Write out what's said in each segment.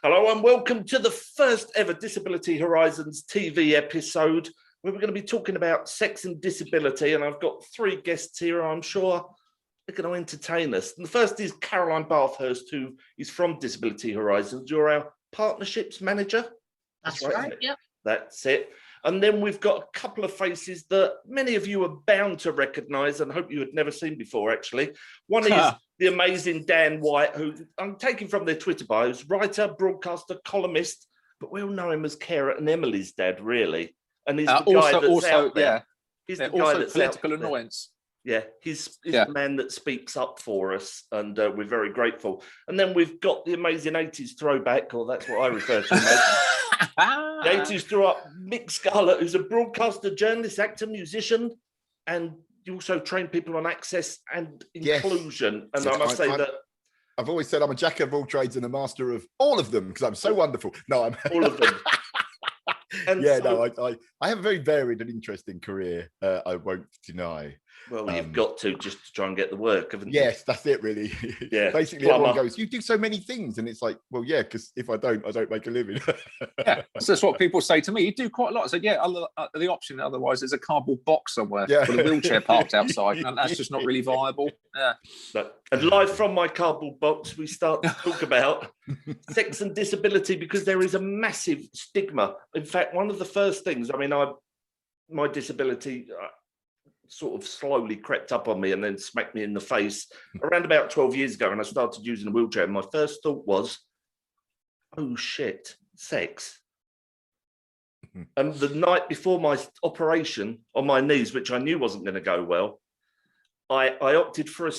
Hello and welcome to the first ever Disability Horizons TV episode where we're going to be talking about sex and disability, and I've got three guests here I'm sure they're going to entertain us. And the first is Caroline Bathurst, who is from Disability Horizons. You're our partnerships manager. That's right, yep. That's it. And then we've got a couple of faces that many of you are bound to recognise and hope you had never seen before, actually. One is the amazing Dan White, who I'm taking from their Twitter bios, writer, broadcaster, columnist, but we all know him as Cara and Emily's dad, really. And he's the guy that's out there. Yeah. He's the guy that's political annoyance. Yeah, he's the man that speaks up for us, and we're very grateful. And then we've got the amazing 80s throwback, or that's what I refer to him as. The 80s threw up Mick Scarlett, who's a broadcaster, journalist, actor, musician, and you also train people on access and inclusion. Yes. And I must say that I've always said I'm a jack of all trades and a master of all of them because I'm so wonderful. No, I'm all of them. And yeah, so, no, I have a very varied and interesting career. I won't deny. Well, you've got to just to try and get the work, haven't you? Yes, that's it, really. Yeah. Basically, everyone goes, "You do so many things," and it's like, well, yeah, because if I don't make a living. Yeah, so that's what people say to me. You do quite a lot. I said, yeah, the option otherwise is a cardboard box somewhere with a wheelchair parked outside, and that's just not really viable. Yeah. And live from my cardboard box, we start to talk about sex and disability because there is a massive stigma. In fact, one of the first things, my disability sort of slowly crept up on me and then smacked me in the face around about 12 years ago, and I started using a wheelchair. And my first thought was, oh shit, sex. And the night before my operation on my knees, which I knew wasn't going to go well, I opted for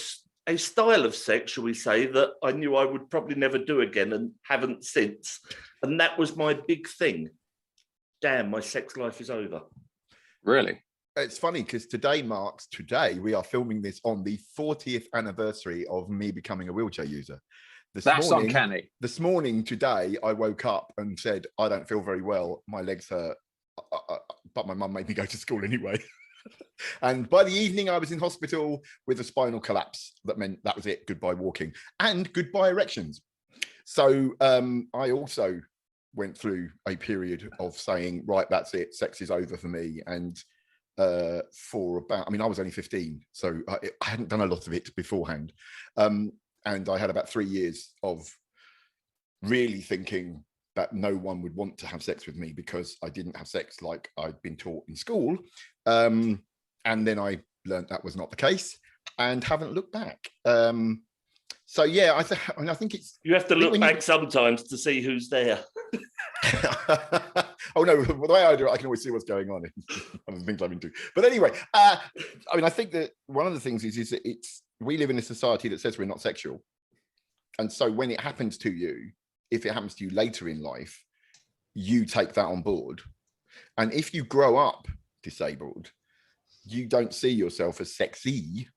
a style of sex, shall we say, that I knew I would probably never do again and haven't since. And that was my big thing. Damn, my sex life is over. Really? It's funny because today we are filming this on the 40th anniversary of me becoming a wheelchair user. That's uncanny. This morning, today, I woke up and said, I don't feel very well. My legs hurt. But my mum made me go to school anyway. And by the evening, I was in hospital with a spinal collapse. That meant that was it. Goodbye walking and goodbye erections. So I also went through a period of saying, right, that's it. Sex is over for me. And for about, I was only 15, so I hadn't done a lot of it beforehand. And I had about 3 years of really thinking that no one would want to have sex with me because I didn't have sex like I'd been taught in school. And then I learned that was not the case and haven't looked back. So yeah, I think it's... You have to look back sometimes to see who's there. Oh no, the way I do it, I can always see what's going on and the things I'm into. But anyway, I think that one of the things is that we live in a society that says we're not sexual. And so when it happens to you, if it happens to you later in life, you take that on board. And if you grow up disabled, you don't see yourself as sexy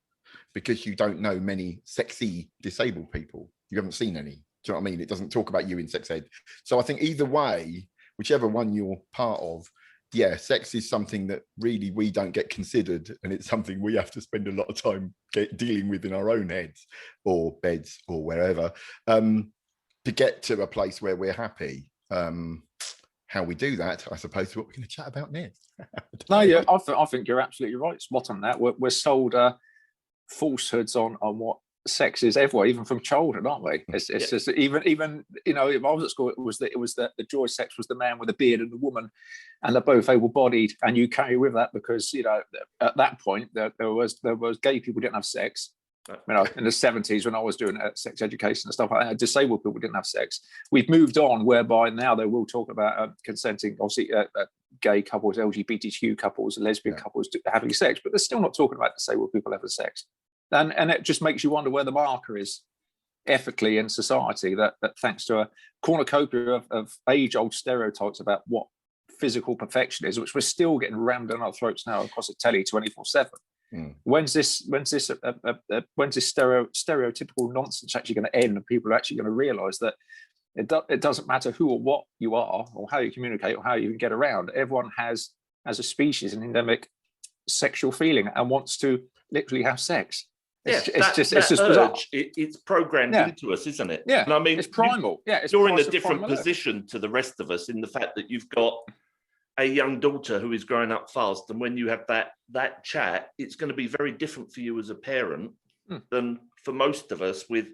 because you don't know many sexy disabled people. You haven't seen any. Do you know what I mean? It doesn't talk about you in sex ed. So I think either way, whichever one you're part of, yeah, sex is something that really we don't get considered. And it's something we have to spend a lot of time dealing with in our own heads or beds or wherever to get to a place where we're happy. How we do that, I suppose, is what we're going to chat about next. No, yeah, I think you're absolutely right. Spot on that. We're sold falsehoods on what sex is everywhere, even from childhood, aren't we? It's just even if I was at school, it was that the joy sex was the man with the beard and the woman, and they're both able-bodied, and you carry with that because at that point there was gay people didn't have sex. In the 70s when I was doing sex education and stuff like that, disabled people didn't have sex. We've moved on whereby now they will talk about consenting, obviously gay couples, LGBTQ couples, lesbian couples having sex, but they're still not talking about disabled people having sex. And it just makes you wonder where the marker is ethically in society that thanks to a cornucopia of age-old stereotypes about what physical perfection is, which we're still getting rammed down our throats now across the telly 24/7. When's this stereotypical nonsense actually going to end, and people are actually going to realise that it doesn't matter who or what you are or how you communicate or how you can get around. Everyone has, as a species, an endemic sexual feeling and wants to literally have sex. It's just bizarre. It's programmed into us, isn't it? Yeah, and I mean, it's primal. You're in a different position to the rest of us in the fact that you've got a young daughter who is growing up fast, and when you have that chat, it's going to be very different for you as a parent than for most of us with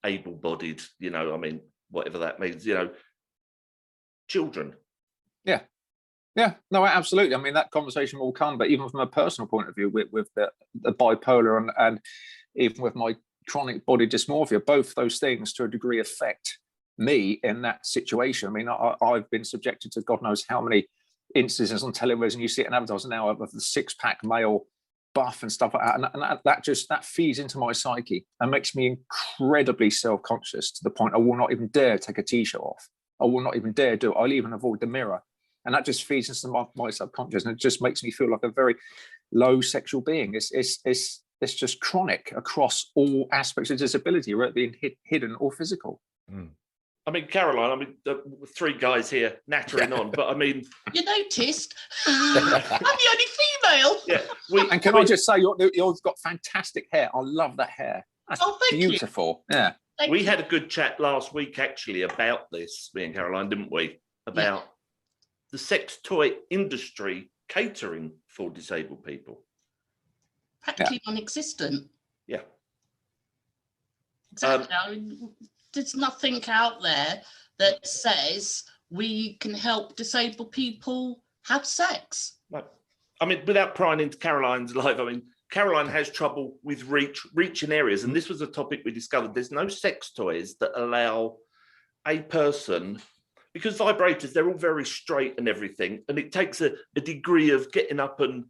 able-bodied, I mean, whatever that means, children. Yeah, no, absolutely. I mean, that conversation will come, but even from a personal point of view, with the bipolar and even with my chronic body dysmorphia, both those things to a degree affect me in that situation. I mean, I've been subjected to God knows how many instances on television. You see it in advertising now of the six-pack male buff and stuff like that, and that feeds into my psyche and makes me incredibly self-conscious to the point I will not even dare take a t-shirt off. I will not even dare do it. I'll even avoid the mirror. And that just feeds into my subconscious, and it just makes me feel like a very low sexual being. It's just chronic across all aspects of disability, whether it being hidden or physical. I mean, Caroline, three guys here nattering on, but I mean... You noticed? I'm the only female. Yeah. And can I just say, you've got fantastic hair. I love that hair. That's beautiful. You. Yeah. We had a good chat last week, actually, about this, me and Caroline, didn't we? About the sex toy industry catering for disabled people. Practically non-existent. Yeah. Exactly. I mean, there's nothing out there that says we can help disabled people have sex. No. I mean, without prying into Caroline's life, I mean, Caroline has trouble with reaching areas, and this was a topic we discovered. There's no sex toys that allow a person, because vibrators, they're all very straight and everything, and it takes a degree of getting up and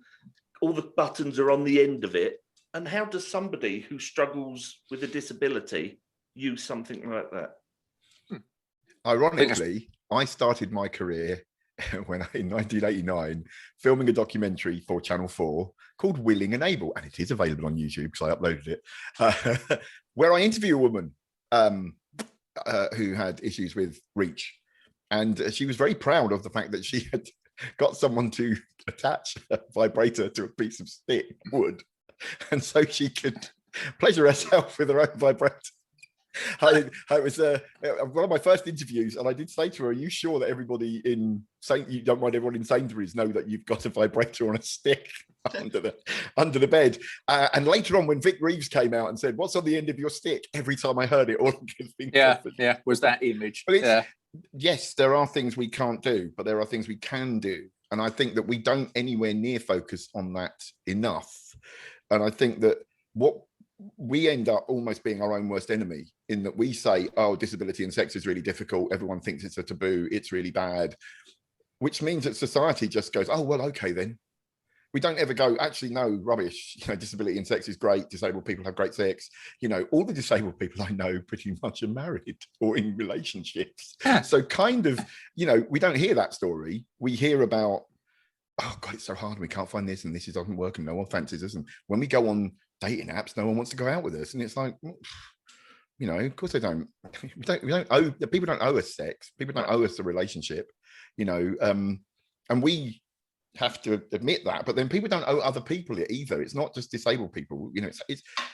all the buttons are on the end of it. And how does somebody who struggles with a disability use something like that? Ironically, I started my career in 1989 filming a documentary for Channel 4 called Willing and Able, and it is available on YouTube because I uploaded it, where I interview a woman who had issues with reach. And she was very proud of the fact that she had got someone to attach a vibrator to a piece of stick wood, and so she could pleasure herself with her own vibrator. It was one of my first interviews, and I did say to her, "Are you sure that everybody you don't mind everyone in Sainsbury's know that you've got a vibrator on a stick under the bed?" And later on, when Vic Reeves came out and said, "What's on the end of your stick?" every time I heard it, all I could think was that image. Yes, there are things we can't do, but there are things we can do, and I think that we don't anywhere near focus on that enough. And I think that what we end up almost being our own worst enemy, in that we say, oh, disability and sex is really difficult. Everyone thinks it's a taboo. It's really bad, which means that society just goes, oh, well, okay, then. We don't ever go, actually, no, rubbish. Disability and sex is great. Disabled people have great sex. All the disabled people I know pretty much are married or in relationships. So kind of, we don't hear that story. We hear about, oh, God, it's so hard. We can't find this and this doesn't work and no one fancies us. And when we go on dating apps, no one wants to go out with us. And it's like, of course they don't. People don't owe us sex. People don't owe us a relationship, and we have to admit that, but then people don't owe other people it either. It's not just disabled people.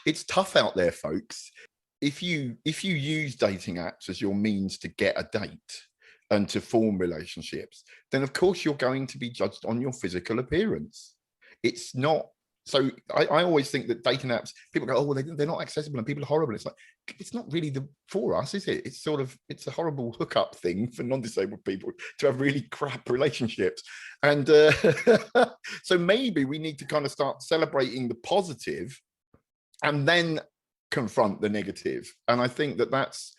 It's tough out there, folks. If you use dating apps as your means to get a date and to form relationships, then of course you're going to be judged on your physical appearance. It's not. So I always think that dating apps, people go, oh, well, they're not accessible and people are horrible. It's like, it's not really for us, is it? It's a horrible hookup thing for non-disabled people to have really crap relationships. And so maybe we need to kind of start celebrating the positive and then confront the negative. And I think that that's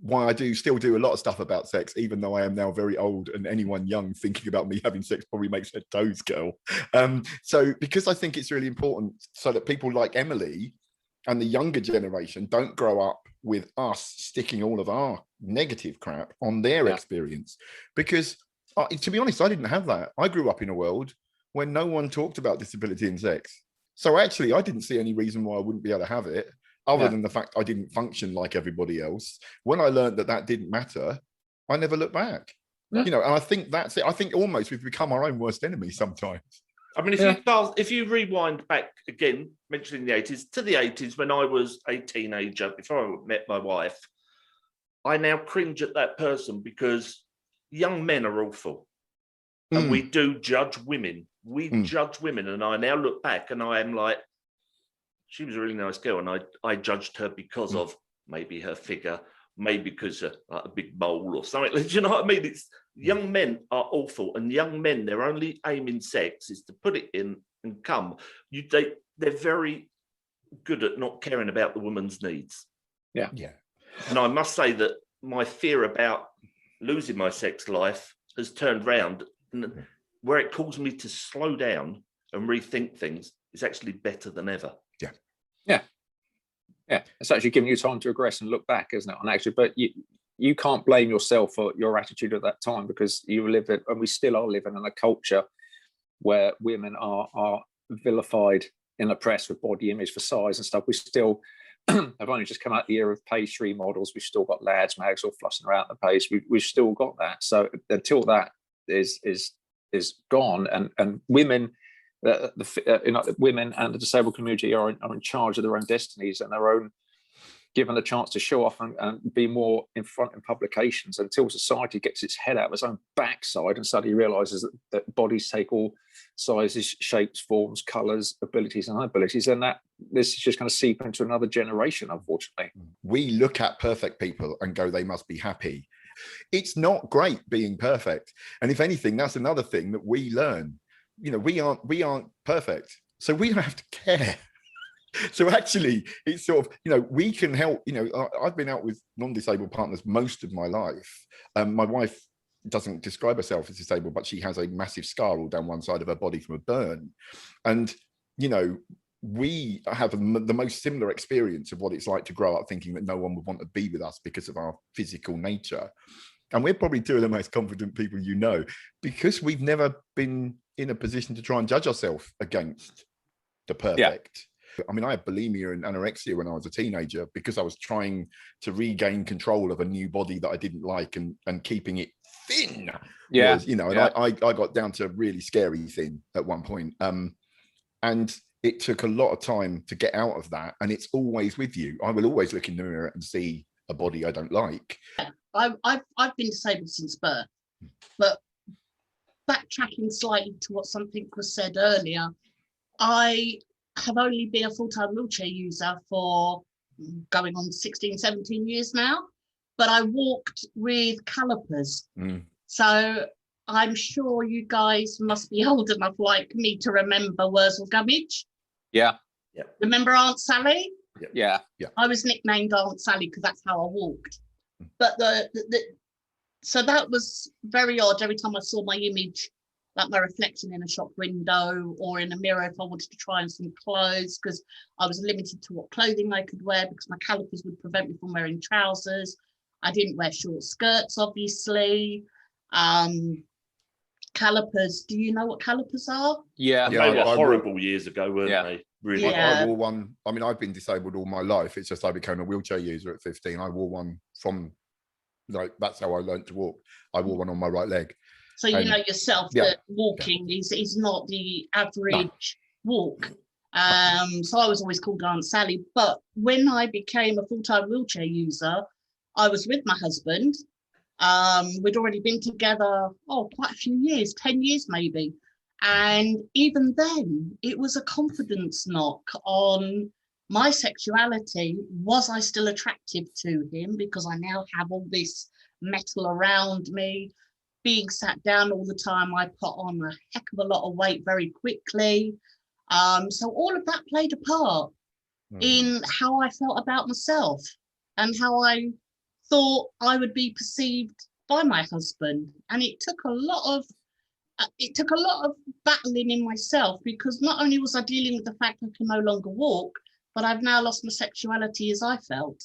why I still do a lot of stuff about sex, even though I am now very old, and anyone young thinking about me having sex probably makes their toes curl. So because I think it's really important so that people like Emily and the younger generation don't grow up with us sticking all of our negative crap on their experience. Because to be honest, I didn't have that. I grew up in a world when no one talked about disability and sex. So actually, I didn't see any reason why I wouldn't be able to have it, other than the fact I didn't function like everybody else. When I learned that didn't matter, I never looked back. And I think that's it. I think almost we've become our own worst enemy sometimes. I mean, if you rewind back again, mentioning the 80s, to the 80s when I was a teenager, before I met my wife, I now cringe at that person because young men are awful. And we do judge women. We judge women. And I now look back and I am like, she was a really nice girl. And I judged her because of maybe her figure, maybe because of like, a big mole or something. Do you know what I mean? It's young men are awful. And young men, their only aim in sex is to put it in and come. They're very good at not caring about the woman's needs. Yeah. And I must say that my fear about losing my sex life has turned round, and where it caused me to slow down and rethink things is actually better than ever. Yeah. It's actually giving you time to regress and look back, isn't it? And actually, but you can't blame yourself for your attitude at that time, because you live it, and we still are living in a culture where women are vilified in the press with body image for size and stuff. We still have only just come out the era of page 3 models. We've still got lads mags all flossing around the page. We've still got that. So until that is gone, and women, women and the disabled community are in charge of their own destinies and their own, given a chance to show off and be more in front in publications, until society gets its head out of its own backside and suddenly realizes that bodies take all sizes, shapes, forms, colors, abilities and inabilities, and that this is just going to seep into another generation, unfortunately. We look at perfect people and go, they must be happy. It's not great being perfect. And if anything, that's another thing that we learn. You know, we aren't perfect, so we don't have to care. So actually, it's sort of, you know, we can help. You know, I've been out with non-disabled partners most of my life. My wife doesn't describe herself as disabled, but she has a massive scar all down one side of her body from a burn. And, you know, we have the most similar experience of what it's like to grow up thinking that no one would want to be with us because of our physical nature. And we're probably two of the most confident people you know, because we've never been in a position to try and judge ourselves against the perfect. I mean, I had bulimia and anorexia when I was a teenager because I was trying to regain control of a new body that I didn't like, and keeping it thin. Was, you know, and I got down to really scary thin at one point. And it took a lot of time to get out of that. And it's always with you. I will always look in the mirror and see a body I don't like. I've been disabled since birth, but backtracking slightly to what something was said earlier, I have only been a full-time wheelchair user for going on 16, 17 years now, but I walked with calipers. So I'm sure you guys must be old enough like me to remember Wurzel Gummidge. Yeah. Remember Aunt Sally? Yeah. I was nicknamed Aunt Sally because that's how I walked. But so that was very odd every time I saw my image, like my reflection in a shop window or in a mirror if I wanted to try on some clothes, because I was limited to what clothing I could wear because my calipers would prevent me from wearing trousers. I didn't wear short skirts, obviously. Calipers, do you know what calipers are? They were horrible years ago, weren't they? Really. I wore one. I mean, I've been disabled all my life. It's just I became a wheelchair user at 15. I wore one from, like, that's how I learned to walk. I wore one on my right leg. So you know yourself that walking is not the average walk. So I was always called Aunt Sally. But when I became a full-time wheelchair user, I was with my husband. We'd already been together, quite a few years, 10 years maybe. And even then, it was a confidence knock on my sexuality. Was I still attractive to him? Because I now have all this metal around me. Being sat down all the time, I put on a heck of a lot of weight very quickly. So all of that played a part in how I felt about myself and how I thought I would be perceived by my husband. And it took a lot of battling in myself, because not only was I dealing with the fact I can no longer walk, but I've now lost my sexuality as I felt.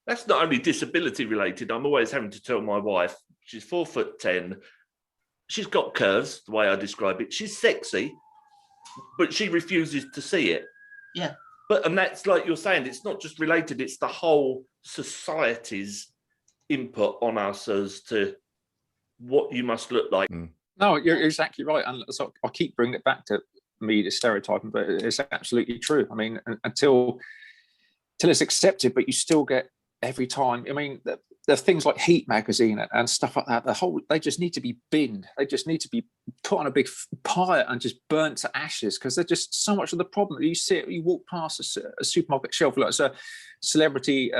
That's not only disability related. I'm always having to tell my wife, she's 4'10". She's got curves, the way I describe it. She's sexy, but she refuses to see it. Yeah. And that's like you're saying, it's not just related, it's the whole society's input on us as to what you must look like. No, you're exactly right. And so I keep bringing it back to media stereotyping, but it's absolutely true. I mean, until it's accepted, but you still get every time. I mean, the things like Heat magazine and stuff like that. They just need to be binned. They just need to be put on a big pyre and just burnt to ashes, because they're just so much of the problem. You walk past a supermarket shelf, like a celebrity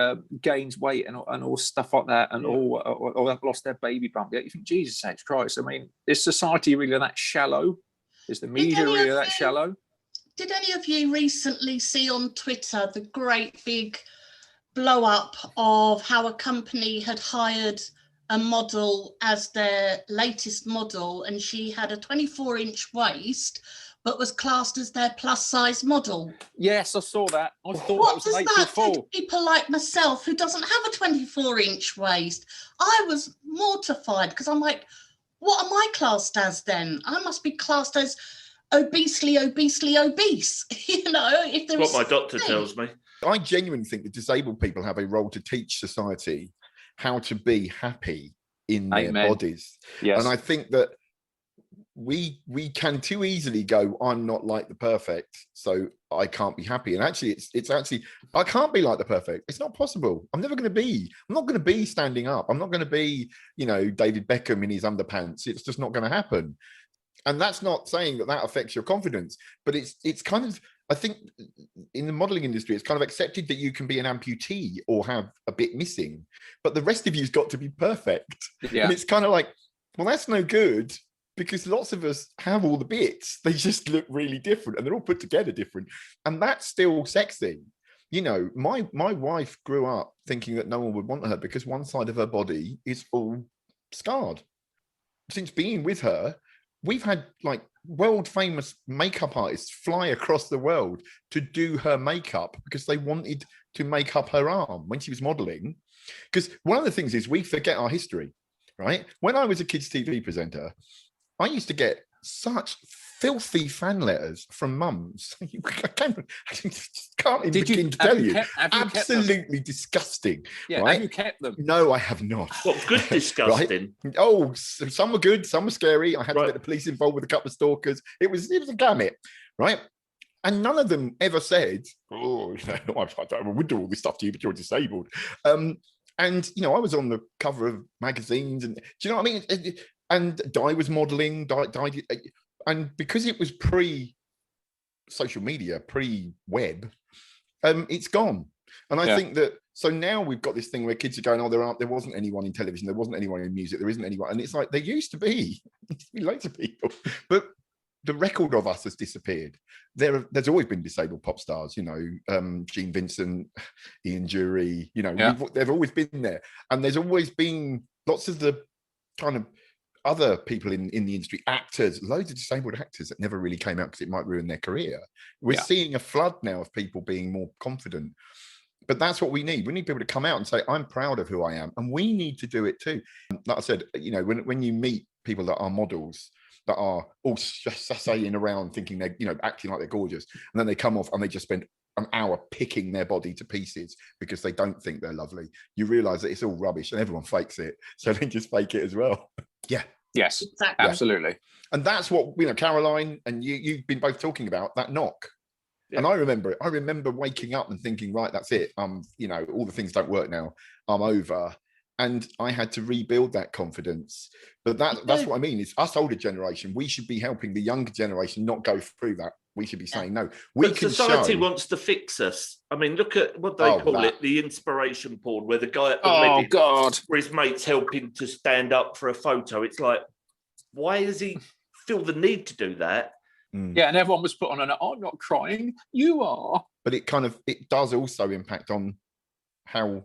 gains weight and all stuff like that, and or they've lost their baby bump. Yeah, you think, Jesus H Christ. I mean, is society really that shallow? Is the media really that shallow? Did any of you recently see on Twitter the great big blow up of how a company had hired a model as their latest model, and she had a 24-inch waist but was classed as their plus size model? Yes, I saw that. I thought What that was does that do to people like myself who doesn't have a 24-inch waist? I was mortified, because I'm like, what am I classed as then? I must be classed as obese. You know, if there what my doctor tells me. I genuinely think that disabled people have a role to teach society how to be happy in their bodies. Yes. And I think that we can too easily go, I'm not like the perfect, so I can't be happy. And actually, it's actually, I can't be like the perfect. It's not possible. I'm not going to be standing up. I'm not going to be, David Beckham in his underpants. It's just not going to happen. And that's not saying that affects your confidence, but it's kind of, I think in the modeling industry, it's kind of accepted that you can be an amputee or have a bit missing, but the rest of you's got to be perfect. Yeah. And it's kind of like, well, that's no good, because lots of us have all the bits. They just look really different and they're all put together different. And that's still sexy. My wife grew up thinking that no one would want her because one side of her body is all scarred. Since being with her, we've had like world famous makeup artists fly across the world to do her makeup because they wanted to make up her arm when she was modeling. Because one of the things is we forget our history, right? When I was a kids' TV presenter, I used to get such filthy fan letters from mums. I can't even begin to tell you. Absolutely disgusting. Yeah, right? Have you kept them? No, I have not. What, good disgusting? Right? Oh, some were good, some were scary. I had to get the police involved with a couple of stalkers. It was a gamut, right? And none of them ever said, "Oh, I would do all this stuff to you, but you're disabled." And I was on the cover of magazines, and do you know what I mean? And Di was modeling, and because it was pre-social media, pre-web, it's gone. And I think that, so now we've got this thing where kids are going, oh, there wasn't anyone in television, there wasn't anyone in music, there isn't anyone. And it's like, there used to be loads of people, but the record of us has disappeared. There's always been disabled pop stars, Gene Vincent, Ian Dury, they've always been there. And there's always been lots of the kind of other people in the industry, actors, loads of disabled actors that never really came out because it might ruin their career. We're seeing a flood now of people being more confident. But that's what we need. We need people to come out and say, I'm proud of who I am. And we need to do it too. Like I said, when you meet people that are models, that are all sashaying around thinking they're, acting like they're gorgeous, and then they come off and they just spend an hour picking their body to pieces because they don't think they're lovely, you realize that it's all rubbish and everyone fakes it. So they just fake it as well. Yeah. Yes, exactly. Absolutely. And that's what, Caroline and you've been both talking about, that knock. Yeah. And I remember it. I remember waking up and thinking, right, that's it. All the things don't work now. I'm over. And I had to rebuild that confidence. But that's what I mean. It's us older generation. We should be helping the younger generation not go through that. We should be saying, no, society wants to fix us. I mean, look at what they call it, the inspiration porn, where the guy at the wedding, where his mate's helping to stand up for a photo. It's like, why does he feel the need to do that? Yeah, and everyone was put on an, I'm not crying, you are. But it does also impact on how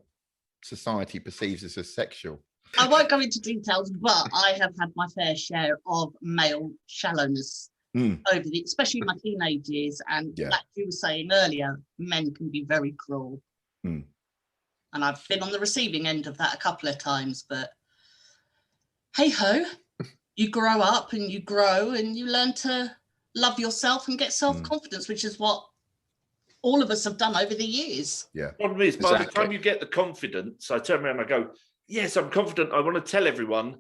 society perceives us as sexual. I won't go into details, but I have had my fair share of male shallowness over especially in my teenage years. And like you were saying earlier, men can be very cruel. And I've been on the receiving end of that a couple of times, but hey ho, you grow up and you grow and you learn to love yourself and get self-confidence, which is what all of us have done over the years. Yeah. Problem is, by the time you get the confidence, I turn around and I go, yes, I'm confident. I want to tell everyone,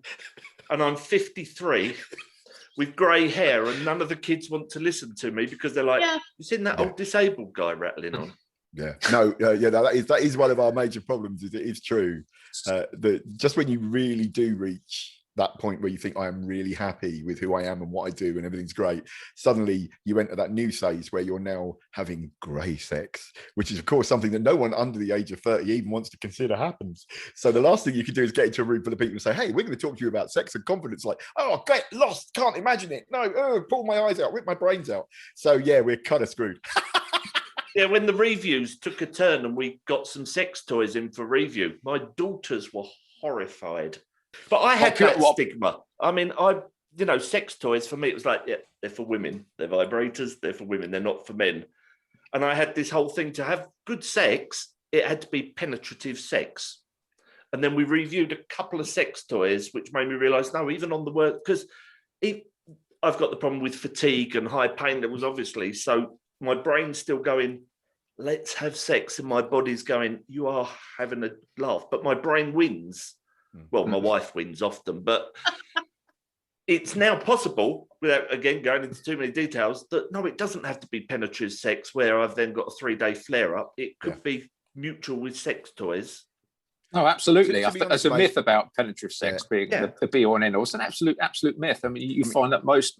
and I'm 53. with grey hair, and none of the kids want to listen to me because they're like, "You seen that old disabled guy rattling on?" Yeah, no, that is one of our major problems. Is it is true that just when you really do reach that point where you think I am really happy with who I am and what I do and everything's great, suddenly you enter that new phase where you're now having grey sex, which is of course something that no one under the age of 30 even wants to consider happens. So the last thing you can do is get into a room full of people and say, hey, we're going to talk to you about sex and confidence. Like, oh, get lost, can't imagine it. No, pull my eyes out, rip my brains out. So yeah, we're kind of screwed. Yeah, when the reviews took a turn and we got some sex toys in for review, my daughters were horrified. But I had that stigma. I mean, sex toys for me, it was like, yeah, they're for women. They're vibrators. They're for women. They're not for men. And I had this whole thing to have good sex. It had to be penetrative sex. And then we reviewed a couple of sex toys, which made me realize, no, even on the work, because I've got the problem with fatigue and high pain levels, obviously. So my brain's still going, let's have sex. And my body's going, you are having a laugh. But my brain wins. Well, my wife wins often, but it's now possible, without, again, going into too many details, that no, it doesn't have to be penetrative sex where I've then got a 3-day flare-up. It could be mutual with sex toys. Oh, absolutely. I think honest, there's a myth about penetrative sex being the be-all and end-all. It's an absolute myth. I mean, you find that most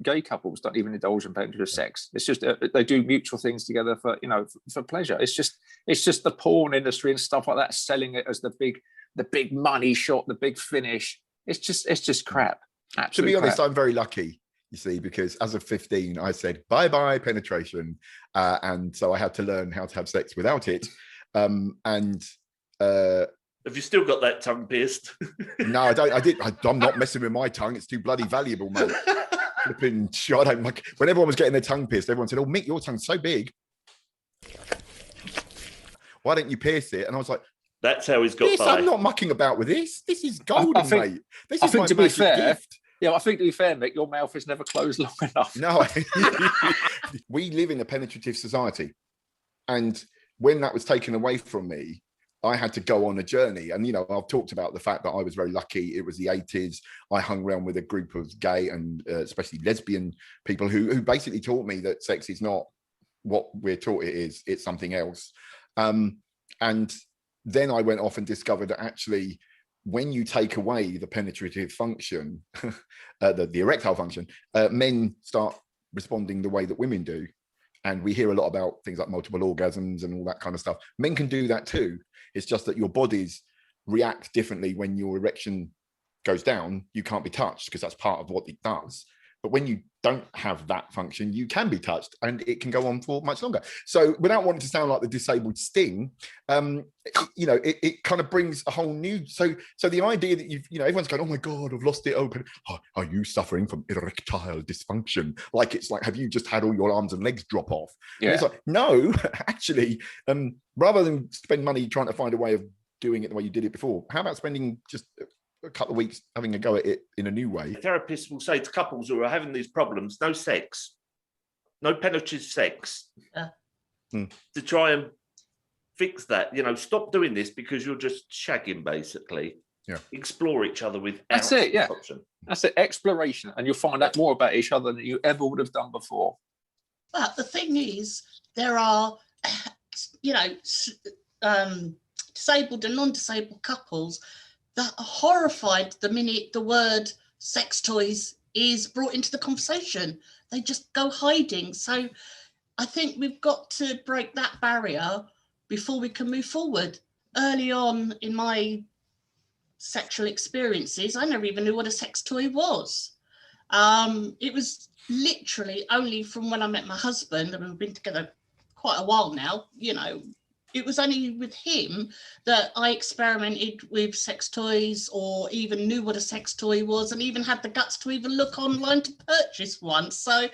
gay couples don't even indulge in penetrative sex. It's just they do mutual things together for pleasure. It's just the porn industry and stuff like that selling it as the big money shot, the big finish. It's just crap. To be honest, I'm very lucky, you see, because as of 15, I said bye-bye penetration, and so I had to learn how to have sex without it. Have you still got that tongue pierced? No, I don't. I'm not messing with my tongue. It's too bloody valuable, mate. Flipping shit. I don't like. When everyone was getting their tongue pierced, everyone said, "Oh, Mick, your tongue's so big. Why don't you pierce it?" And I was like, "That's how he's got by." I'm not mucking about with this. This is golden, mate. This is my to be fair, gift. Yeah, I think to be fair, Mick, your mouth is never closed long enough. No, we live in a penetrative society, and when that was taken away from me, I had to go on a journey. And, I've talked about the fact that I was very lucky. It was the 80s. I hung around with a group of gay and especially lesbian people who basically taught me that sex is not what we're taught it is. It's something else. And then I went off and discovered that actually, when you take away the penetrative function, the erectile function, men start responding the way that women do. And we hear a lot about things like multiple orgasms and all that kind of stuff. Men can do that too. It's just that your bodies react differently when your erection goes down. You can't be touched because that's part of what it does. But when you don't have that function, you can be touched and it can go on for much longer. So without wanting to sound like the disabled Sting, it kind of brings a whole new, so the idea that everyone's going, oh my God, I've lost it open. Oh, are you suffering from erectile dysfunction? Like, it's like, have you just had all your arms and legs drop off? Yeah. And it's like, no, actually, rather than spend money trying to find a way of doing it the way you did it before, how about spending just a couple of weeks having a go at it in a new way? Therapists will say to couples who are having these problems, no sex, no penetrative sex, to try and fix that. Stop doing this because you're just shagging, basically. Yeah. Explore each other with. That's it. Yeah. Option. That's it. Exploration, and you'll find out more about each other than you ever would have done before. But the thing is, there are, disabled and non-disabled couples that are horrified the minute the word sex toys is brought into the conversation. They just go hiding. So I think we've got to break that barrier before we can move forward. Early on in my sexual experiences, I never even knew what a sex toy was. It was literally only from when I met my husband, and we've been together quite a while now, it was only with him that I experimented with sex toys or even knew what a sex toy was and even had the guts to even look online to purchase one. So,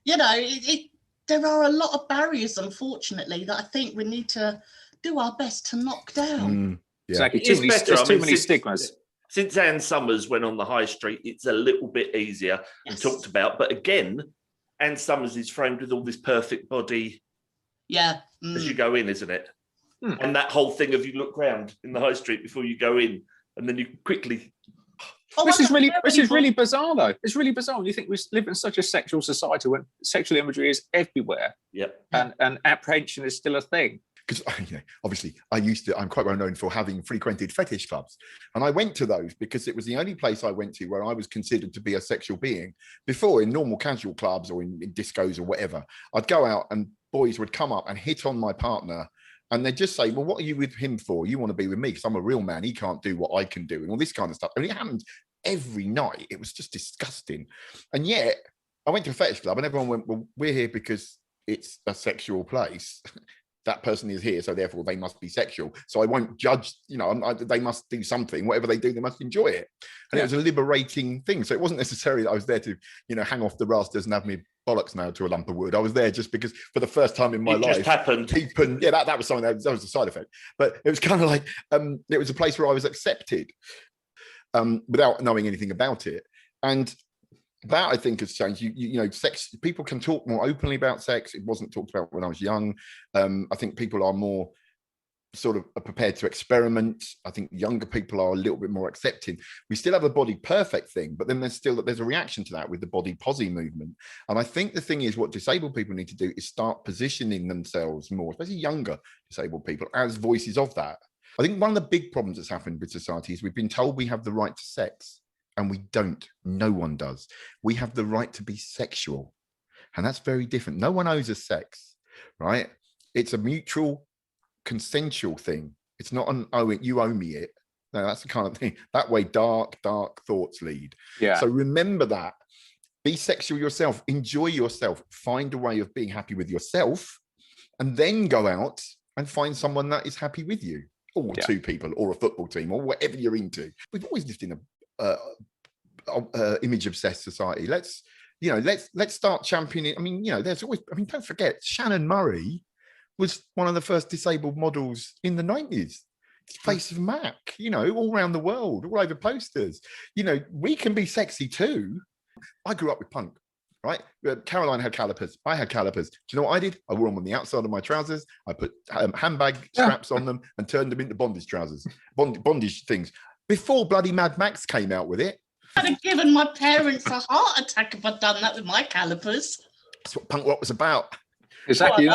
there are a lot of barriers, unfortunately, that I think we need to do our best to knock down. Exactly. There's too many stigmas. Since Anne Summers went on the high street, it's a little bit easier and talked about. But again, Anne Summers is framed with all this perfect body. Yeah. As you go in, isn't it? And that whole thing of you look round in the high street before you go in, and then you quickly. This is really bizarre, though. It's really bizarre. You think we live in such a sexual society when sexual imagery is everywhere, and apprehension is still a thing. Because obviously I'm quite well known for having frequented fetish clubs, and I went to those because it was the only place I went to where I was considered to be a sexual being. Before, in normal casual clubs or in discos or whatever, I'd go out and boys would come up and hit on my partner, and they'd just say, well, what are you with him for? You want to be with me because I'm a real man. He can't do what I can do, and all this kind of stuff. And it happened every night. It was just disgusting. And yet I went to a fetish club and everyone went, well, we're here because it's a sexual place. That person is here, so therefore they must be sexual. So I won't judge, they must do something. Whatever they do, they must enjoy it. And it was a liberating thing. So it wasn't necessarily that I was there to, hang off the rafters and have me bollocks nailed to a lump of wood. I was there just because for the first time in my life, just happened. That was something that was a side effect. But it was kind of like, it was a place where I was accepted without knowing anything about it. And that, I think, has changed. Sex, people can talk more openly about sex. It wasn't talked about when I was young. I think people are more sort of prepared to experiment. I think younger people are a little bit more accepting. We still have a body perfect thing, but then there's a reaction to that with the body posi movement. And I think the thing is, what disabled people need to do is start positioning themselves more, especially younger disabled people, as voices of that. I think one of the big problems that's happened with society is we've been told we have the right to sex, and we don't. No one does. We have the right to be sexual, and that's very different. No one owes us sex, right? It's a mutual, consensual thing. It's not an you owe me it. No, that's the kind of thing. That way, dark thoughts lead. Yeah. So remember that. Be sexual yourself. Enjoy yourself. Find a way of being happy with yourself, and then go out and find someone that is happy with you. Or two people, or a football team, or whatever you're into. We've always lived in a image obsessed society. Let's start championing. There's always. Don't forget, Shannon Murray was one of the first disabled models in the 90s. Face of Mac, all around the world, all over posters. We can be sexy too. I grew up with punk. Right, Caroline had calipers. I had calipers. Do you know what I did? I wore them on the outside of my trousers. I put handbag straps on them and turned them into bondage trousers, bondage things. Before bloody Mad Max came out with it. I'd have given my parents a heart attack if I'd done that with my calipers. That's what punk rock was about. Exactly.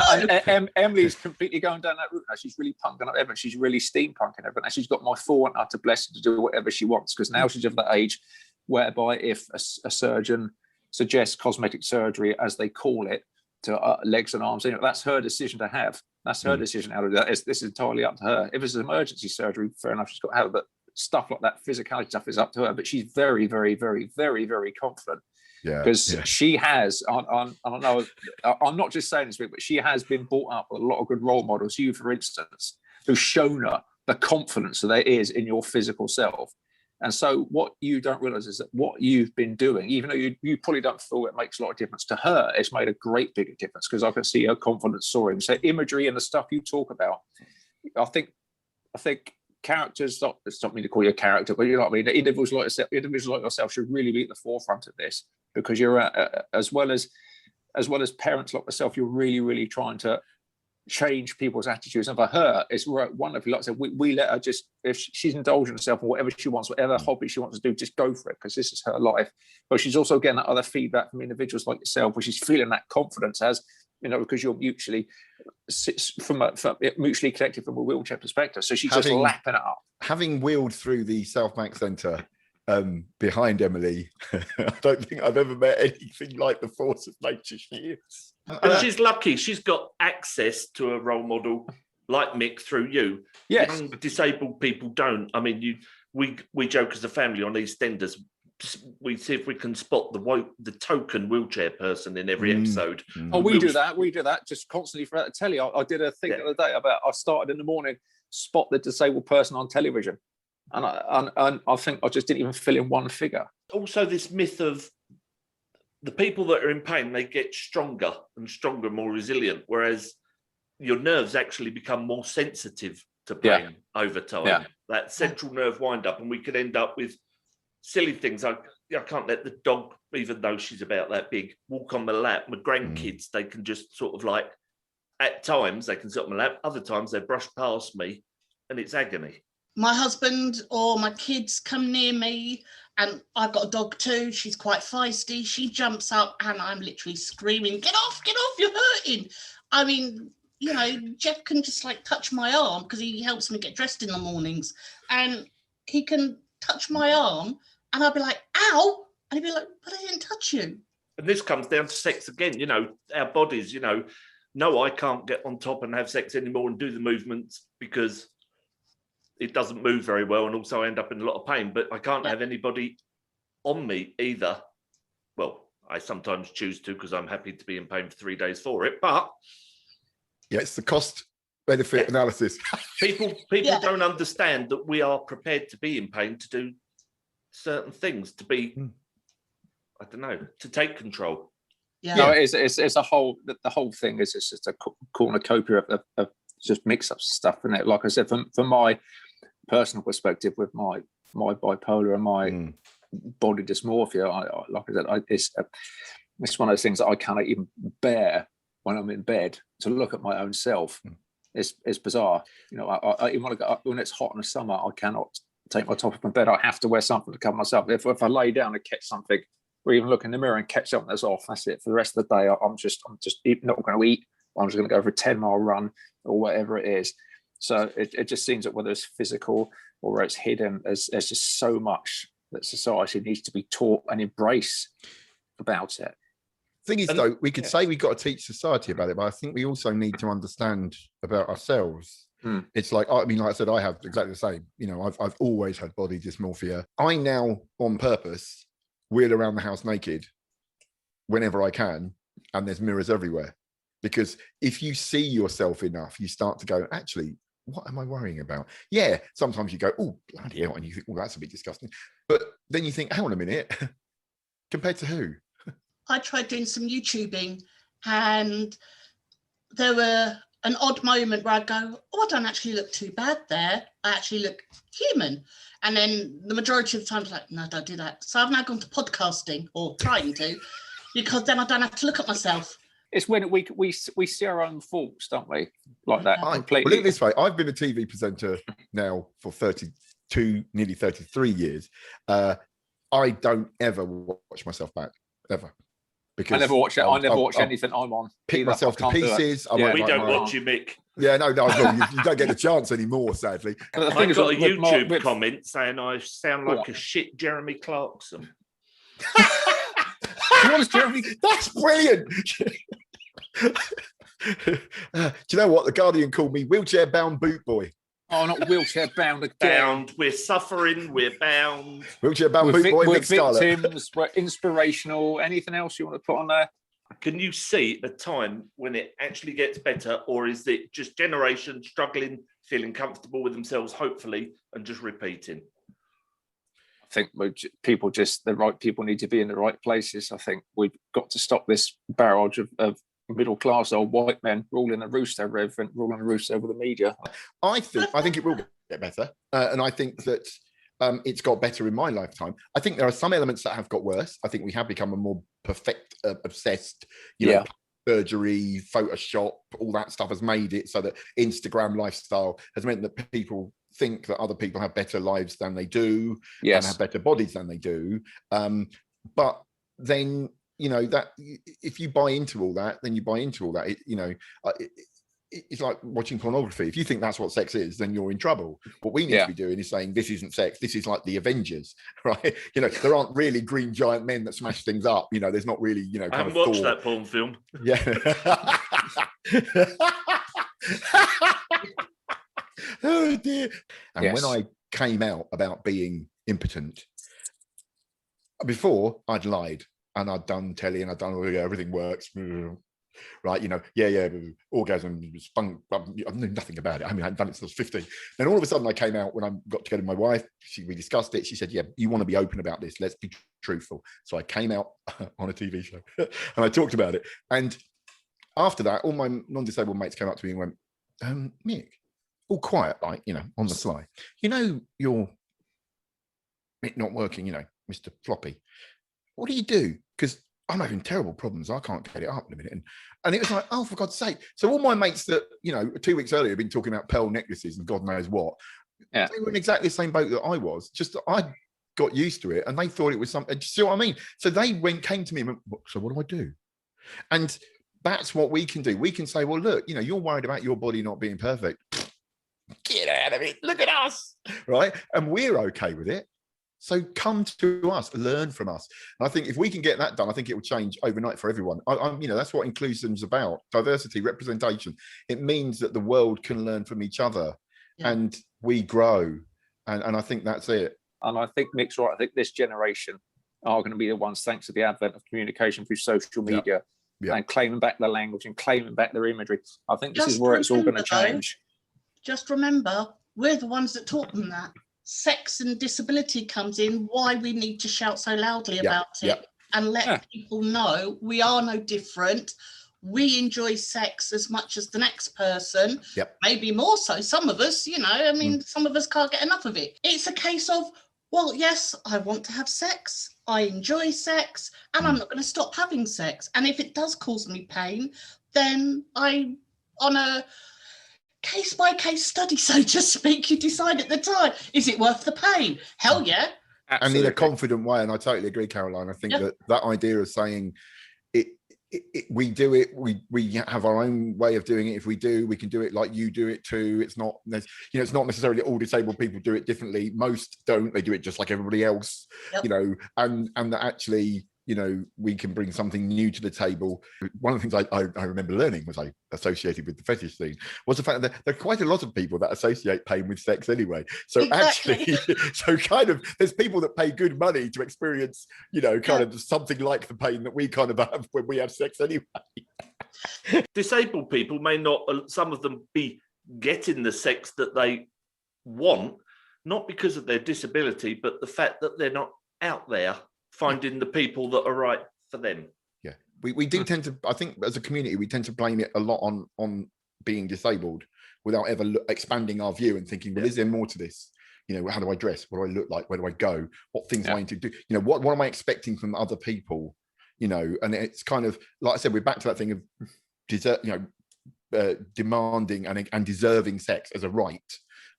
Emily's completely going down that route now. She's really punking up everything. She's really steampunking everything. She's got my full and utter blessing to do whatever she wants, because now she's of that age whereby if a surgeon suggests cosmetic surgery, as they call it, to legs and arms, that's her decision to have. That's her decision out of that. This is entirely up to her. If it's an emergency surgery, fair enough, she's got to have it. But stuff like that, physicality stuff, is up to her. But she's very, very, very, very, very confident. Because she has, I don't know, I'm not just saying this, but she has been brought up with a lot of good role models. You, for instance, who've shown her the confidence that there is in your physical self. And so what you don't realize is that what you've been doing, even though you probably don't feel it makes a lot of difference to her, it's made a great big difference, because I can see her confidence soaring. So imagery and the stuff you talk about, I think characters, it's not me to call you a character, but you know what I mean, individuals like yourself should really be at the forefront of this, because you're as well as parents like myself, you're really, really trying to change people's attitudes. And for her, it's wonderful. Like I said, we let her just, if she's indulging herself in whatever she wants, whatever hobby she wants to do, just go for it, because this is her life. But she's also getting that other feedback from individuals like yourself, where she's feeling that confidence as, because you're mutually mutually connected from a wheelchair perspective. So she's just lapping it up. Having wheeled through the South Bank Centre behind Emily, I don't think I've ever met anything like the force of nature she is. And she's lucky. She's got access to a role model like Mick through you. Yes. Young disabled people don't. We joke as a family on EastEnders. We see if we can spot the token wheelchair person in every episode. Oh, we do that just constantly throughout the telly. I did a thing the other day about, I started in the morning, spot the disabled person on television. And I think I just didn't even fill in one figure. Also, this myth of the people that are in pain, they get stronger and stronger, more resilient, whereas your nerves actually become more sensitive to pain over time. Yeah. That central nerve wind up, and we could end up with silly things. I can't let the dog, even though she's about that big, walk on my lap. My grandkids, they can just sort of like, at times they can sit on my lap, other times they brush past me, and it's agony. my husband or my kids come near me, and I've got a dog too, she's quite feisty, she jumps up and I'm literally screaming, get off, you're hurting. I mean, you know, Jeff can just like touch my arm because he helps me get dressed in the mornings, and he can touch my arm and I'll be like, ow, and he'll be like, but I didn't touch you. And this comes down to sex again, you know, our bodies, you know, no, I can't get on top and have sex anymore and do the movements because it doesn't move very well, and also I end up in a lot of pain, but I can't have anybody on me either. Well, I sometimes choose to because I'm happy to be in pain for 3 days for it, but yeah, it's the cost benefit analysis. people don't understand that we are prepared to be in pain to do certain things, to be I don't know, to take control. Yeah. No, it's a whole, the whole thing is it's just a cornucopia of just mix up stuff, isn't it? Like I said, from my personal perspective with my bipolar and my body dysmorphia, like I said, it's one of those things that I cannot even bear when I'm in bed to look at my own self. It's bizarre. You know, I even want to go, when it's hot in the summer, I cannot take my top off my bed. I have to wear something to cover myself. If I lay down and catch something, or even look in the mirror and catch something that's off, that's it. For the rest of the day, I'm just not going to eat. I'm just going to go for a 10-mile run or whatever it is. So it just seems that whether it's physical or where it's hidden, there's just so much that society needs to be taught and embrace about it. Thing is, though, we could say we've got to teach society about it, but I think we also need to understand about ourselves. It's like, I mean, like I said, I have exactly the same. You know, I've always had body dysmorphia. I now, on purpose, wheel around the house naked whenever I can, and there's mirrors everywhere. Because if you see yourself enough, you start to go, actually, what am I worrying about? Yeah, sometimes you go, oh, bloody hell, and you think, oh, that's a bit disgusting. But then you think, hang on a minute, compared to who? I tried doing some YouTubing, and there were an odd moment where I'd go, oh, I don't actually look too bad there. I actually look human. And then the majority of the time, like, no, don't do that. So I've now gone to podcasting, or trying to, because then I don't have to look at myself. It's when we see our own faults, don't we? Like that. Completely. Well, look at this way. I've been a TV presenter now for 32, nearly 33 years. I don't ever watch myself back, ever. Because I never watch it. I never watch anything I'm on. Pick myself to pieces. We don't watch you, Mick. Yeah, no, you don't get a chance anymore, sadly. I got a YouTube comment saying I sound like a shit Jeremy Clarkson. What is Jeremy? That's brilliant. Do you know what? The Guardian called me wheelchair-bound boot boy. Oh, not wheelchair-bound again. Bound. We're suffering. We're bound. Wheelchair-bound boot boy, we're Mick Scarlett. victims. We're inspirational. Anything else you want to put on there? Can you see a time when it actually gets better, or is it just generation struggling, feeling comfortable with themselves, hopefully, and just repeating? I think the right people need to be in the right places. I think we've got to stop this barrage of middle class old white men ruling the roost over everything, ruling the roost over the media. I think it will get better, and I think that it's got better in my lifetime. I think there are some elements that have got worse. I think we have become a more perfect, obsessed, surgery, Photoshop, all that stuff has made it so that Instagram lifestyle has meant that people think that other people have better lives than they do, and have better bodies than they do. But then, that if you buy into all that, then you buy into all that. It's like watching pornography. If you think that's what sex is, then you're in trouble. What we need to be doing is saying this isn't sex. This is like the Avengers, right? There aren't really green giant men that smash things up. There's not really, I haven't watched that porn film. Yeah. Oh dear. And when I came out about being impotent, before I'd lied and I'd done telly and I'd done everything works. Right, orgasm, spunk. I knew nothing about it. I mean, I hadn't done it since I was 15. Then all of a sudden, I came out when I got together with my wife. We discussed it. She said, "Yeah, you want to be open about this. Let's be truthful." So I came out on a TV show and I talked about it. And after that, all my non-disabled mates came up to me and went, "Mick, all quiet, like on the sly. You're not working. Mr. Floppy. What do you do? Because I'm having terrible problems. I can't get it up in a minute." And it was like, oh, for God's sake. So all my mates that, 2 weeks earlier had been talking about pearl necklaces and God knows what, Yeah. They were in exactly the same boat that I was, just that I got used to it and they thought it was something. Do you see what I mean? So they came to me and went, so what do I do? And that's what we can do. We can say, well, look, you know, you're worried about your body not being perfect. Get out of it. Look at us. Right. And we're okay with it. So come to us, learn from us. And I think if we can get that done, I think it will change overnight for everyone. You know, that's what inclusion is about. Diversity, representation. It means that the world can learn from each other and we grow. And I think that's it. And I think Mick's right. I think this generation are going to be the ones, thanks to the advent of communication through social media and claiming back their language and claiming back their imagery. I think this is where it's all going to change. Just remember, we're the ones that taught them that. Sex and disability comes in, why we need to shout so loudly about it and let people know we are no different. We enjoy sex as much as the next person, maybe more so. Some of us, you know, I mean, some of us can't get enough of it. It's a case of, well, yes, I want to have sex. I enjoy sex and I'm not going to stop having sex. And if it does cause me pain, then I, on a case-by-case study, so to speak, you decide at the time, is it worth the pain? Hell yeah. Absolutely. And in a confident way. And I totally agree, Caroline. I think that idea of saying we do it, we have our own way of doing it. If we do, we can do it like you do it too. It's not, you know, it's not necessarily all disabled people do it differently. Most don't. They do it just like everybody else, you know, and that actually, you know, we can bring something new to the table. One of the things I remember learning was associated with the fetish scene was the fact that there are quite a lot of people that associate pain with sex anyway. So actually, so kind of there's people that pay good money to experience, you know, kind of something like the pain that we kind of have when we have sex anyway. Disabled people may not, some of them, be getting the sex that they want, not because of their disability, but the fact that they're not out there finding the people that are right for them. Yeah, we do tend to, I think as a community, we tend to blame it a lot on being disabled without ever expanding our view and thinking, well, is there more to this? You know, how do I dress? What do I look like? Where do I go? What things do I need to do? You know, what am I expecting from other people? You know, and it's kind of, like I said, we're back to that thing of, demanding and deserving sex as a right.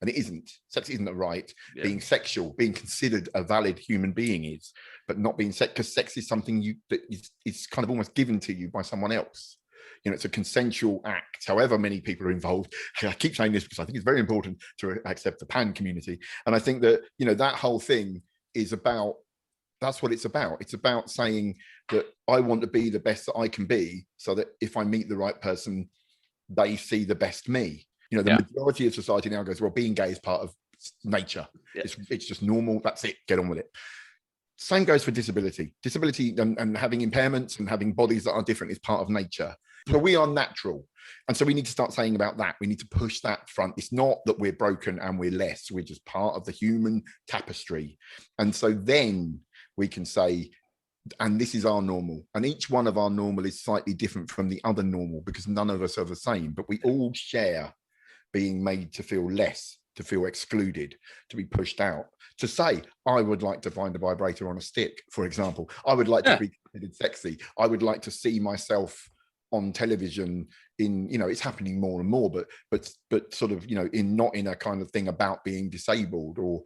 And it isn't. Sex isn't a right. Being sexual, being considered a valid human being is, but not being sex, because sex is something that is kind of almost given to you by someone else. You know, it's a consensual act, however many people are involved. I keep saying this because I think it's very important to accept the pan community. And I think that, you know, that whole thing is about, that's what it's about. It's about saying that I want to be the best that I can be, so that if I meet the right person, they see the best me. You know, the majority of society now goes, well, being gay is part of nature. It's just normal. That's it. Get on with it. Same goes for disability. Disability and having impairments and having bodies that are different is part of nature. So we are natural. And so we need to start saying about that. We need to push that front. It's not that we're broken and we're less. We're just part of the human tapestry. And so then we can say, and this is our normal. And each one of our normal is slightly different from the other normal, because none of us are the same, but we all share being made to feel less, to feel excluded, to be pushed out, to say, I would like to find a vibrator on a stick, for example. I would like to be considered sexy. I would like to see myself on television in, you know, it's happening more and more, but sort of, you know, not in a kind of thing about being disabled or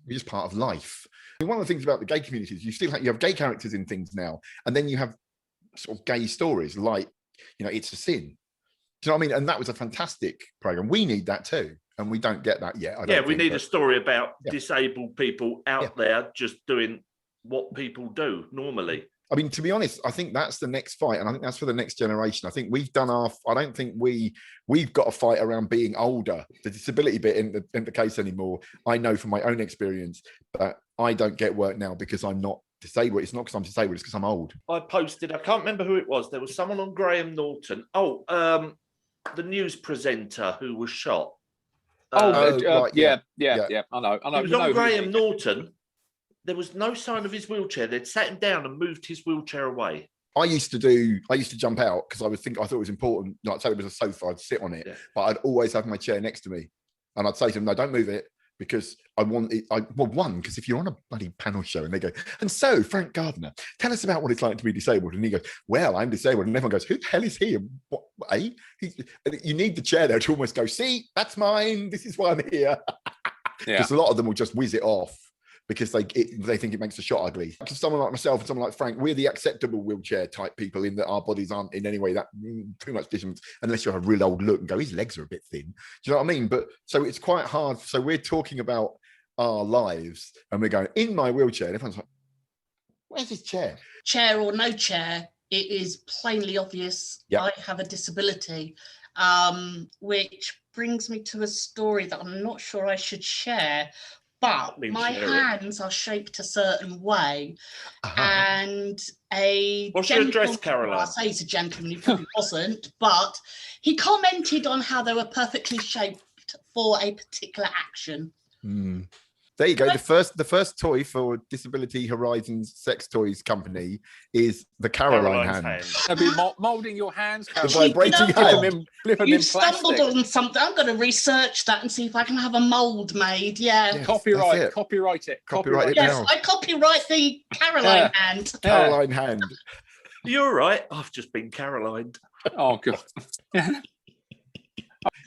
just part of life. And one of the things about the gay community is you have gay characters in things now, and then you have sort of gay stories like, you know, It's a Sin. Do you know what I mean? And that was a fantastic program. We need that too, and we don't get that yet. We need a story about disabled people out there just doing what people do normally. I mean, to be honest, I think that's the next fight, and I think that's for the next generation. I think we've done our. I don't think we've got a fight around being older. The disability bit in the case anymore. I know from my own experience that I don't get work now because I'm not disabled. It's not because I'm disabled. It's because I'm old. I posted. I can't remember who it was. There was someone on Graham Norton. The news presenter who was shot. I know. It was on Graham Norton. There was no sign of his wheelchair. They'd sat him down and moved his wheelchair away. I used to jump out because I thought it was important. Like, say it was a sofa, I'd sit on it, but I'd always have my chair next to me, and I'd say to them, "No, don't move it." Because I want it, because if you're on a bloody panel show and they go, and so Frank Gardner, tell us about what it's like to be disabled. And he goes, well, I'm disabled. And everyone goes, who the hell is he? And what, eh? You need the chair there to almost go, see, that's mine. This is why I'm here. because a lot of them will just whiz it off because they think it makes the shot ugly. Because someone like myself and someone like Frank, we're the acceptable wheelchair type people in that our bodies aren't in any way that too much different, unless you have a real old look and go, his legs are a bit thin. Do you know what I mean? But so it's quite hard. So we're talking about our lives and we're going, in my wheelchair, and everyone's like, where's his chair? Chair or no chair, it is plainly obvious I have a disability, which brings me to a story that I'm not sure I should share. But my hands are shaped a certain way, and what's your address, Caroline? I say he's a gentleman, he probably wasn't, but he commented on how they were perfectly shaped for a particular action. There you go. The first toy for Disability Horizons Sex Toys Company is the Caroline hand. They'll be moulding your hands, the vibrating hand. You stumbled on something. I'm going to research that and see if I can have a mould made. Yeah. Yes, copyright it. Copyright it yes, now. I copyright the Caroline hand. Caroline hand. You're right. I've just been Carolined. Oh, God.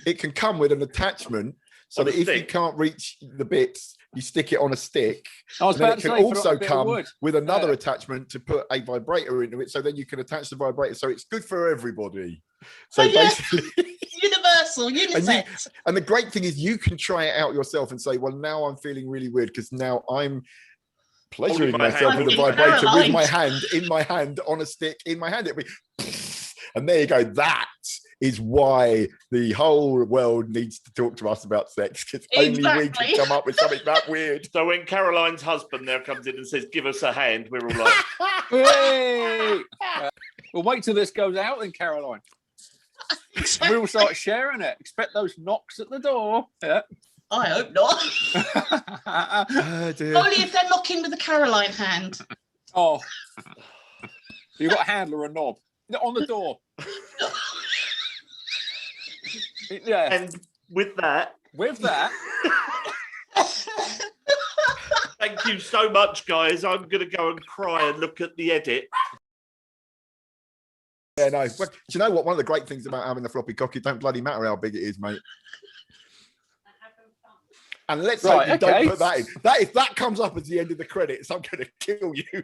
It can come with an attachment so that if you can't reach the bits, you stick it on a stick. I was about it to can say, also come with another Yeah. attachment to put a vibrator into it, so then you can attach the vibrator. So it's good for everybody. So yes. basically, Universal, unisex. And the great thing is you can try it out yourself and say, well, now I'm feeling really weird because now I'm pleasuring myself with a vibrator with my hand in my hand on a stick in my hand. It'll be, and there you go. That is why the whole world needs to talk to us about sex, because only we can come up with something that weird. So when Caroline's husband now comes in and says, give us a hand, we're all like, hey! Well, wait till this goes out then, Caroline. Exactly. We'll start sharing it. Expect those knocks at the door. Yeah. I hope not. Dear. Only if they're knocking with a Caroline hand. Oh. You've got a handle or a knob on the door. Yeah. and with that, thank you so much, guys. I'm going to go and cry and look at the edit. Yeah, no. But do you know what? One of the great things about having a floppy cock, it don't bloody matter how big it is, mate. And let's hope you don't put that in. That if that comes up at the end of the credits, I'm going to kill you.